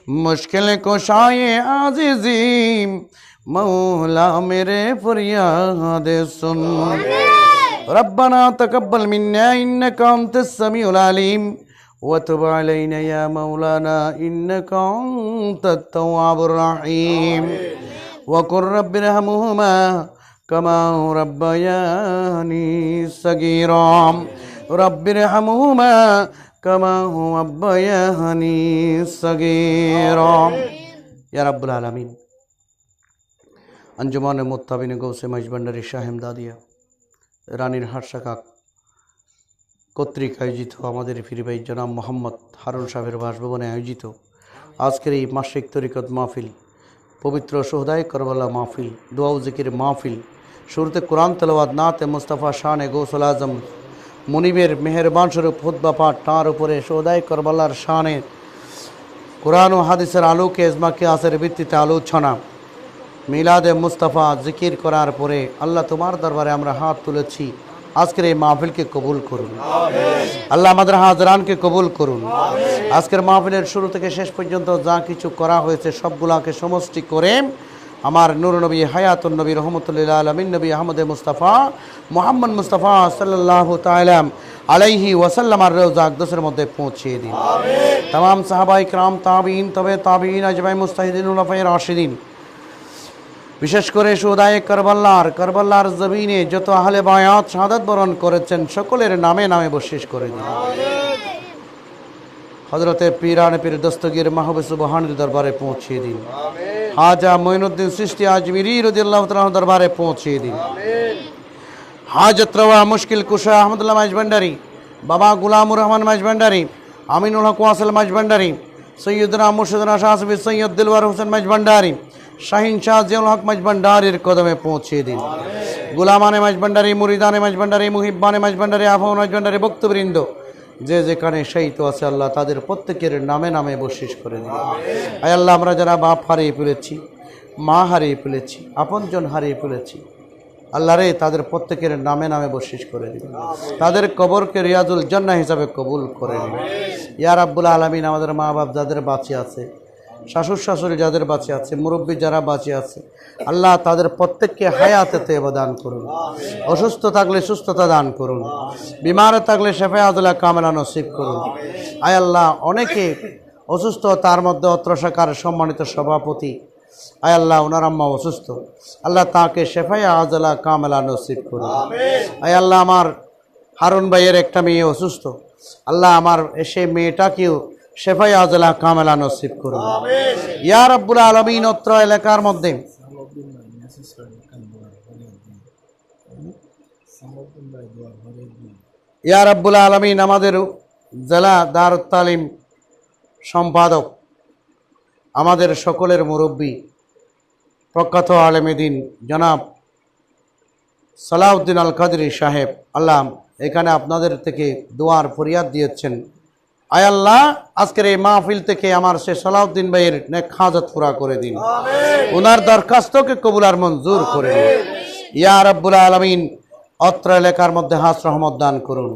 मुश्किल कुशाए आज़िज़ी मौला मेरे फरियाद सुन। रब्बना तकब्बल मिन्ना इन्नका अंतस समीउल अलीम व तुब अलैना या मौलाना इन्नका अंतत तव्वाबुर रहीम व कुर रब्बिरहमुहुमा कमा रब्बयानी सगीरा रब्बिरहमुहुमा कमा रब्बयानी सगीरा या रब्बुल आलमीन। अंजुमान मुत्ताबिन गौसे मजबंडारी शाहेमदादिया রানীর হাট শাখা কর্তৃক আয়োজিত আমাদের পীর ভাই জনাব মোহাম্মদ হারুন সাহেবের বাসভবনে আয়োজিত আজকের এই মাসিক তরিকত মাহফিল, পবিত্র সোহদায়ে কারবালা মাহফিল, দোয়া ও জিকির মাহফিল, শুরুতে কোরআন তেলাওয়াত, নাতে মুস্তাফা শানে গৌসুল আজম মুনিবের মেহেরবান স্বরূপ খুতবা পাঠ, তার উপরে সোহদায়ে কারবালার শানে কোরআন ও হাদিসের আলোকে ইজমা কিয়াসের ভিত্তিতে আলোচনা, মিলাদে মুস্তাফা জিকির করার পরে আল্লাহ তোমার দরবারে আমরা হাত তুলেছি। আজকের এই মাহফিলকে কবুল করুন আল্লাহ, আমাদের হাজরানকে কবুল করুন। আজকের মাহফিলের শুরু থেকে শেষ পর্যন্ত যা কিছু করা হয়েছে সবগুলাকে সমষ্টি করে আমার নূর নবী হায়াতুন নবী রহমতুল্লিল আলমিন নবী আহমদ মুস্তাফা মোহাম্মদ মুস্তাফা সাল্লাল্লাহু তাআলা আলাইহি ওয়াসাল্লাম আর রওজা আকদাসের মধ্যে পৌঁছিয়ে দিন। तमाम সাহাবায়ে কিরাম, তাবিঈন, তবে তাবিঈন, আজমাই মুস্তাহিদিন, উলাফায়ে রাশিদিন, বিশেষ করে শুহাদায়ে কারবালার জমিনে যত আহলে বায়াত শাহাদাত বরণ করেছেন সকলের নামে নামে বশিশ করে দিন। হযরতে পীরানে পীর দস্তগীর মাহবুব সুবহানের দরবারে পৌঁছিয়ে দিন। হাজা মঈনুদ্দিন চিশতি আজমিরি রাদিয়াল্লাহু তাআলা দরবারে পৌঁছিয়ে দিন। হাজত রওয়া মুশকিল কুশা আহমদুল্লাহ মাইজভান্ডারী, বাবা গুলামুর রহমান মাইজভান্ডারী, আমিনুল হক ওয়াসিল মাইজভান্ডারী, সৈয়দনা মুর্শিদনা শাহ সাফি সৈয়দ দিলওয়ার হোসেন মাইজভান্ডারী, শাহিন শাহ জিয়াউল হক মাইজভান্ডারীর কদমে পৌঁছিয়ে দিন। গুলামানে মাইজভান্ডারী, মুরিদানে মাইজভান্ডারী, মুহিব্বানে মাইজভান্ডারী, আফাওয়ান মাইজভান্ডারী, বক্তবৃন্দ যে যেখানে শহীদ আছে আল্লাহ তাদের প্রত্যেকের নামে নামে বশিশ করে দিন। আয় আল্লাহ, আমরা যারা বাপ হারিয়ে ফেলেছি, মা হারিয়ে ফেলেছি, আপনজন হারিয়ে ফেলেছি, আল্লাহ রে তাদের প্রত্যেকের নামে নামে বশিশ করে দিন। তাদের কবরকে রিয়াজুল জান্নাহ হিসাবে কবুল করে দিন। ইয়া রাব্বুল আলামিন, আমাদের মা বাপ যাদের বাঁচে আছে, শাশুড় শাশুড়ি যাদের বাঁচে আছে, মুরব্বী যারা বাঁচে আছে, আল্লাহ তাদের প্রত্যেককে হায়াতে তয়্যিবা দান করুন। অসুস্থ থাকলে সুস্থতা দান করুন, বিমার থাকলে শেফায়ে আজলা কামেলা নসিব করুন। আয় আল্লাহ, অনেকে অসুস্থ, তার মধ্যে অত্র শাখার সম্মানিত সভাপতি, আয় আল্লাহ ওনার আম্মা অসুস্থ, আল্লাহ তাকে শেফায়ে আজলা কামেলা নসিব করুন। আয় আল্লাহ, আমার হারুন ভাইয়ের একটা মেয়ে অসুস্থ, আল্লাহ আমার এসে মেয়েটাকেও শেফায়ে আজলা কামেলা নসিব করুন। ইয়া রাব্বুল আলামিন, অত্র এলাকার মধ্যে ইয়া রাব্বুল আলামিন, আমাদের জেলা দারুত তালিম সম্পাদক, আমাদের সকলের মুরব্বী, প্রখ্যাত আলেমে দ্বীন জনাব সালাউদ্দিন আল কাদরি সাহেব, আল্লাহ এখানে আপনাদের থেকে দোয়ার ফরিয়াদ দিয়েছেন। আয় আল্লাহ, আজকের এই মাহফিল থেকে আমার সে সালাউদ্দিন ভাইয়ের নেক হাজত পুরা করে দিন, ওনার দরখাস্তকে কবুল আর মঞ্জুর করে দিন। ইয়া রাব্বুল আলামিন, অত্র এলাকার মধ্যে হাস রহমত দান করুন।